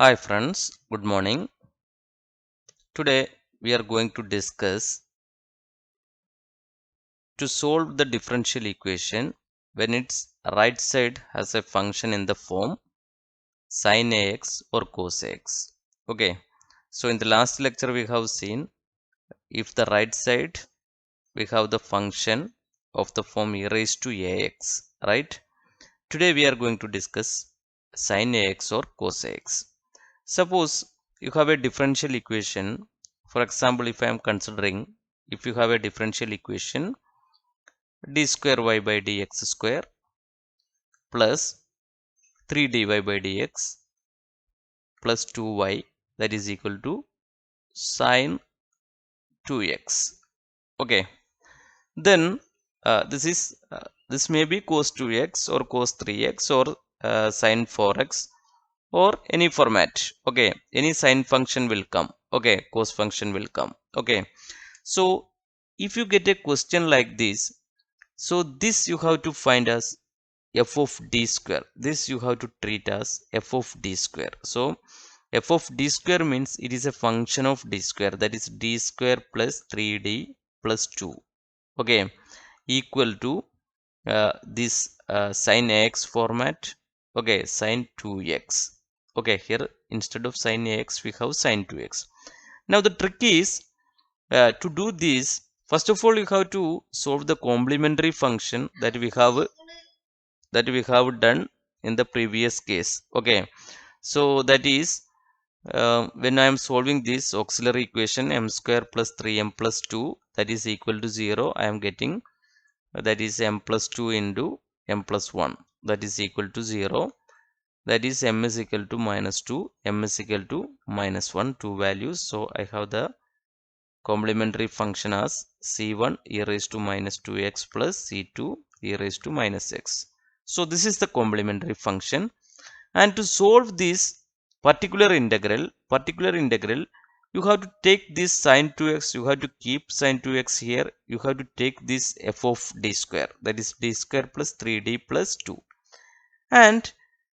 Hi friends, good morning. Today we are going to discuss to solve the differential equation when its right side has a function in the form sin ax or cos ax. Okay, so in the last lecture we have seen if the right side we have the function of the form e raised to ax, right? Today we are going to discuss sin ax or cos ax. Suppose you have a differential equation. For example, if I am considering if you have a differential equation d square y by dx square plus 3 dy by dx plus 2y that is equal to sine 2x. Okay, then this may be cos 2x or cos 3x or sine 4x or any format. Okay, any sine function will come. Okay, cos function will come. Okay, so if you get a question like this, so this you have to find as f of d square. This you have to treat as f of d square. So f of d square means it is a function of d square, that is d square plus 3d plus 2. Okay, equal to this sin ax format. Okay, sin 2x. Okay, here instead of sin ax we have sin 2x. Now the trick is to do this. First of all, you have to solve the complementary function that we have done in the previous case. Okay, so that is when I am solving this auxiliary equation m square plus 3m plus 2 that is equal to 0, I am getting that is m plus 2 into m plus 1 that is equal to 0, that is m is equal to minus 2, m is equal to minus 1, two values. So I have the complementary function as c1 e raised to minus 2x plus c2 e raised to minus x. So this is the complementary function, and to solve this particular integral, you have to take this sin 2x, you have to keep sin 2x here, you have to take this f of d square, that is d square plus 3d plus 2, and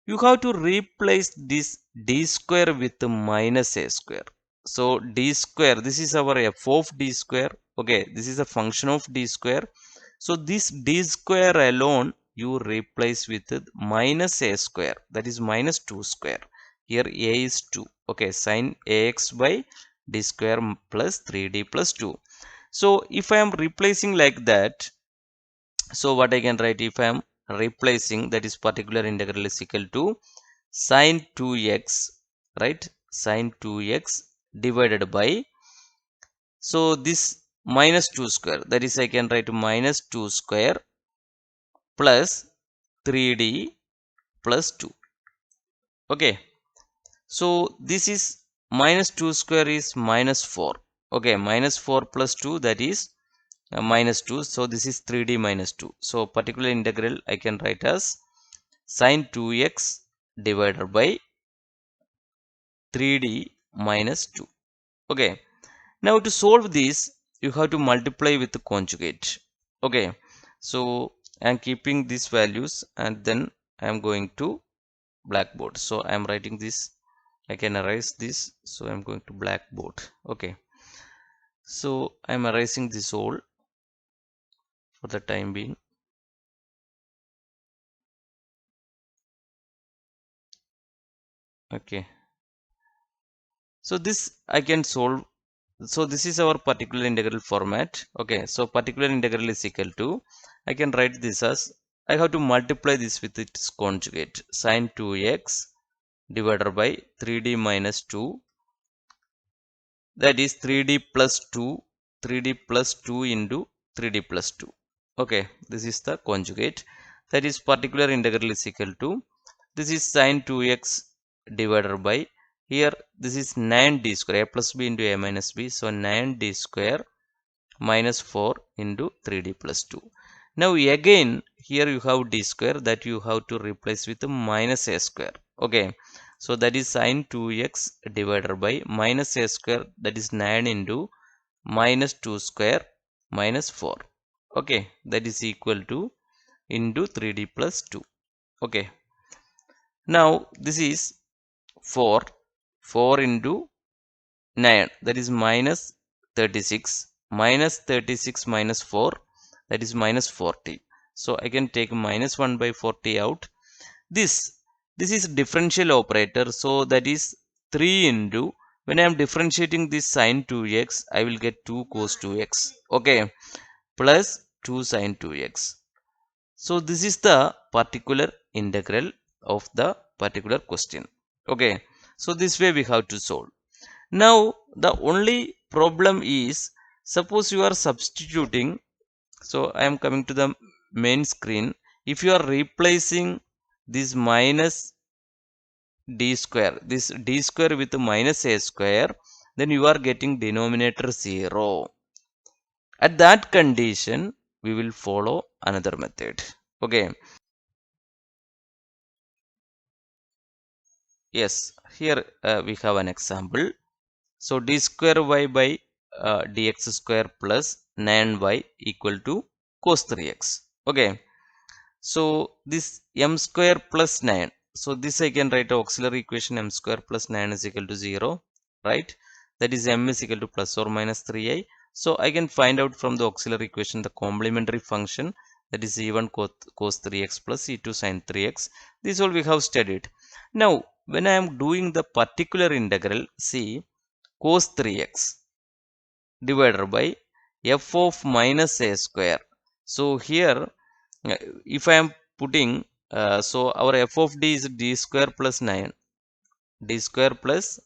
you have to replace this d square with minus a square. So d square, this is our f of d square. Okay, this is a function of d square. So this d square alone you replace with minus a square, that is minus 2 square. Here a is 2. Okay, sin ax by d square plus 3d plus 2. So if I am replacing like that, so what I can write, if I am replacing, that is particular integral is equal to sin 2x, right? Sin 2x divided by, so this minus 2 square, that is I can write minus 2 square plus 3d plus 2. Okay, so this is minus 2 square is minus 4. Okay, minus 4 plus 2, that is minus 2. So this is 3d minus 2. So particular integral I can write as sin 2x divided by 3d minus 2. Okay, now to solve this you have to multiply with the conjugate. Okay, so I am keeping these values and then I am going to blackboard. So I am writing this, I can erase this, so I am going to blackboard. Okay, so I am erasing this all for the time being. Okay, so this I can solve. So this is our particular integral format. Okay, so particular integral is equal to, I can write this as, I have to multiply this with its conjugate, sin 2x divided by 3d minus 2, that is 3d plus 2, 3d plus 2 into 3d plus 2. Okay, this is the conjugate, that is particular integral is equal to, this is sin 2x divided by, here this is 9d square, a plus b into a minus b, so 9d square minus 4 into 3d plus 2. Now again here you have d square, that you have to replace with minus a square. Okay, so that is sin 2x divided by minus a square, that is 9 into minus 2 square minus 4. Okay, that is equal to into 3d plus 2. Okay, now this is 4. 4 into 9, that is minus 36, minus 36 minus 4, that is minus 40. So I can take minus 1 by 40 out. This is differential operator, so that is 3 into, when I am differentiating this sin 2x, I will get 2 cos 2x, okay, plus 2 sin 2x. So this is the particular integral of the particular question, okay. So this way we have to solve. Now the only problem is, suppose you are substituting. So I am coming to the main screen. If you are replacing this minus d square, this d square with minus a square, then you are getting denominator 0. At that condition we will follow another method, okay. Yes, here we have an example. So d square y by dx square plus 9y equal to cos 3x, okay. So this m square plus 9, so this I can write auxiliary equation, m square plus 9 is equal to 0, right? That is m is equal to plus or minus 3i. So I can find out from the auxiliary equation the complementary function, that is e1 cos 3x plus e2 sin 3x. This all we have studied. Now when I am doing the particular integral, see, cos 3x divided by f of minus a square. So here if I am putting so our f of d is d square plus 9, d square plus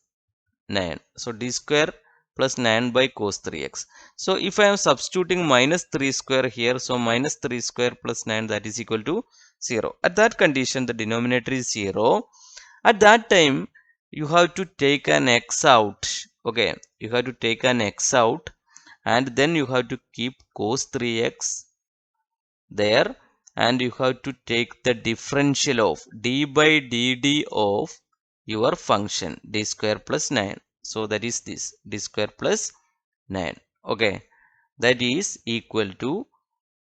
9, so d square plus 9 by cos 3x. So if I am substituting minus 3 square here, so minus 3 square plus 9, that is equal to 0. At that condition the denominator is 0. At that time you have to take an x out, okay, you have to take an x out, and then you have to keep cos 3x there, and you have to take the differential of d by dd of your function d square plus 9. So that is this d square plus 9, okay, that is equal to,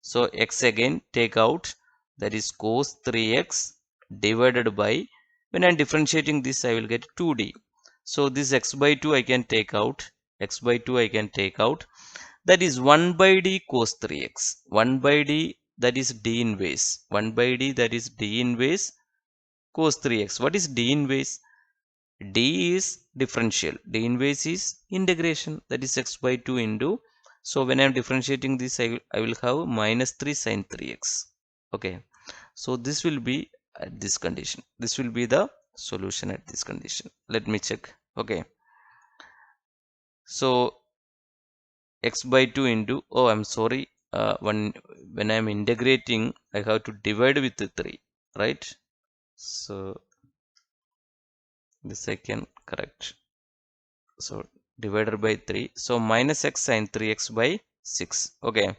so x again take out, that is cos 3x divided by, when I am differentiating this I will get 2d. So this x by 2 I can take out, x by 2 I can take out, that is 1 by d cos 3x, 1 by d, that is d inverse, 1 by d, that is d inverse cos 3x. What is d inverse? D is differential, d inverse is integration, that is x by 2 into, so when I am differentiating this I will have minus 3 sin 3x, okay. So this will be at this condition, this will be the solution at this condition. Let me check, okay. So x by 2 into, oh I'm sorry, when I am integrating I have to divide with the 3, right? So this I can correct, so divided by 3, so minus x sin 3x by 6, okay.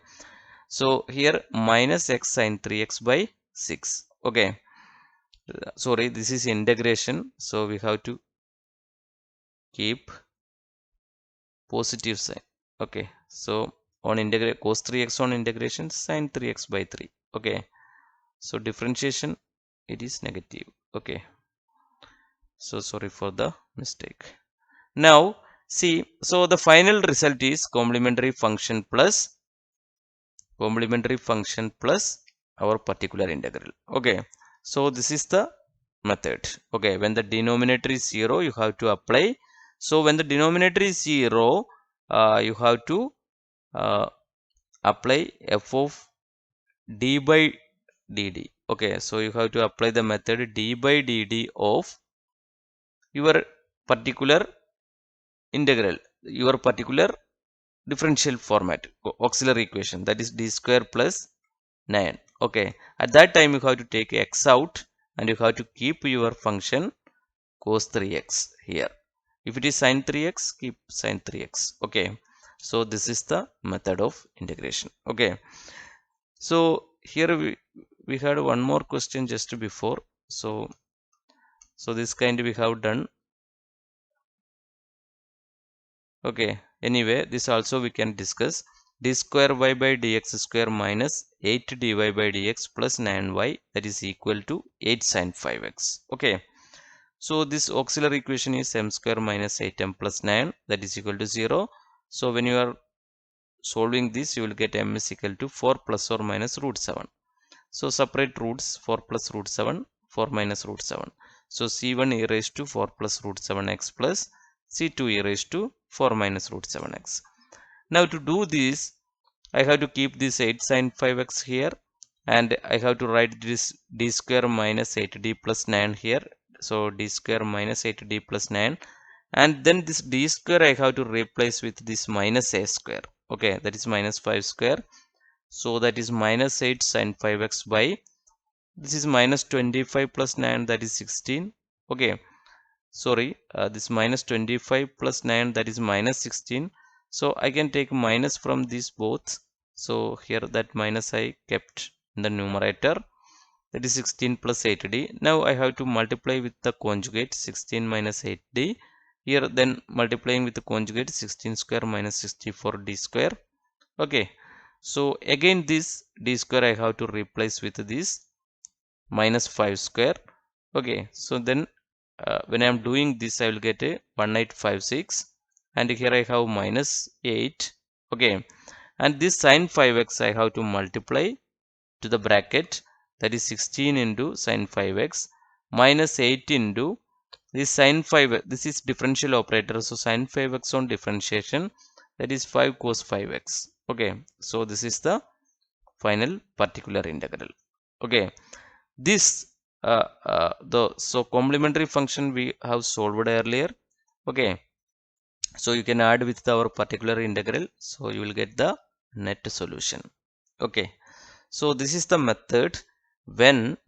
So here minus x sin 3x by 6, okay. Sorry, this is integration, so we have to keep positive sign, okay. So on integrate cos 3x on integration sin 3x by 3, okay. So differentiation it is negative, okay. So sorry for the mistake. Now see, so the final result is complementary function plus our particular integral, okay. So this is the method, okay. When the denominator is 0 you have to apply. So when the denominator is 0 you have to uh, apply f of d by dd, okay. So you have to apply the method d by dd of your particular integral, your particular differential format auxiliary equation, that is d square plus 9, okay. At that time you have to take x out and you have to keep your function cos 3x here. If it is sin 3x, keep sin 3x, okay. So this is the method of integration, okay. So here we had one more question just before, so this kind we have done, okay. Anyway, this also we can discuss. D square y by dx square minus 8 dy by dx plus 9y, that is equal to 8 sin 5x, okay. So this auxiliary equation is m square minus 8m plus 9, that is equal to 0. So when you are solving this, you will get m is equal to 4 plus or minus root 7. So separate roots, 4 plus root 7, 4 minus root 7. So c1 e raised to 4 plus root 7x plus c2 e raised to 4 minus root 7x. Now to do this, I have to keep this 8 sin 5x here, and I have to write this d square minus 8d plus 9 here. So d square minus 8d plus 9, and then this d square I have to replace with this minus a square. Okay, that is minus 5 square. So that is minus 8 sin 5x by, this is minus 25 plus 9, that is 16. Okay, sorry, this minus 25 plus 9, that is minus 16. So I can take minus from these both. So here that minus I kept in the numerator, that is 16 plus 8d. Now I have to multiply with the conjugate, 16 minus 8d. Here then multiplying with the conjugate, 16 square minus 64d square. Okay, so again this d square I have to replace with this minus 5 square. Okay, so then when I am doing this, I will get a 1856, and here I have minus 8. Okay, and this sin 5x I have to multiply to the bracket, that is 16 into sin 5x minus 8 into this sin 5. This is differential operator, so sin 5x on differentiation, that is 5 cos 5x. Okay, so this is the final particular integral. Okay, this so complementary function we have solved earlier. Okay, so you can add with our particular integral, so you will get the net solution. Okay, so this is the method when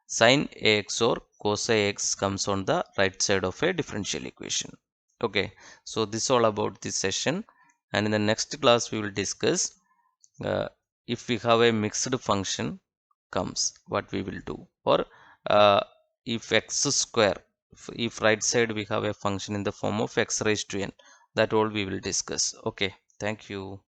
sin ax or cos ax comes on the right side of a differential equation. Okay, so this is all about this session, and in the next class we will discuss if we have a mixed function comes, what we will do, or uh, if x square, if right side we have a function in the form of x raised to n, that all we will discuss. Okay, thank you.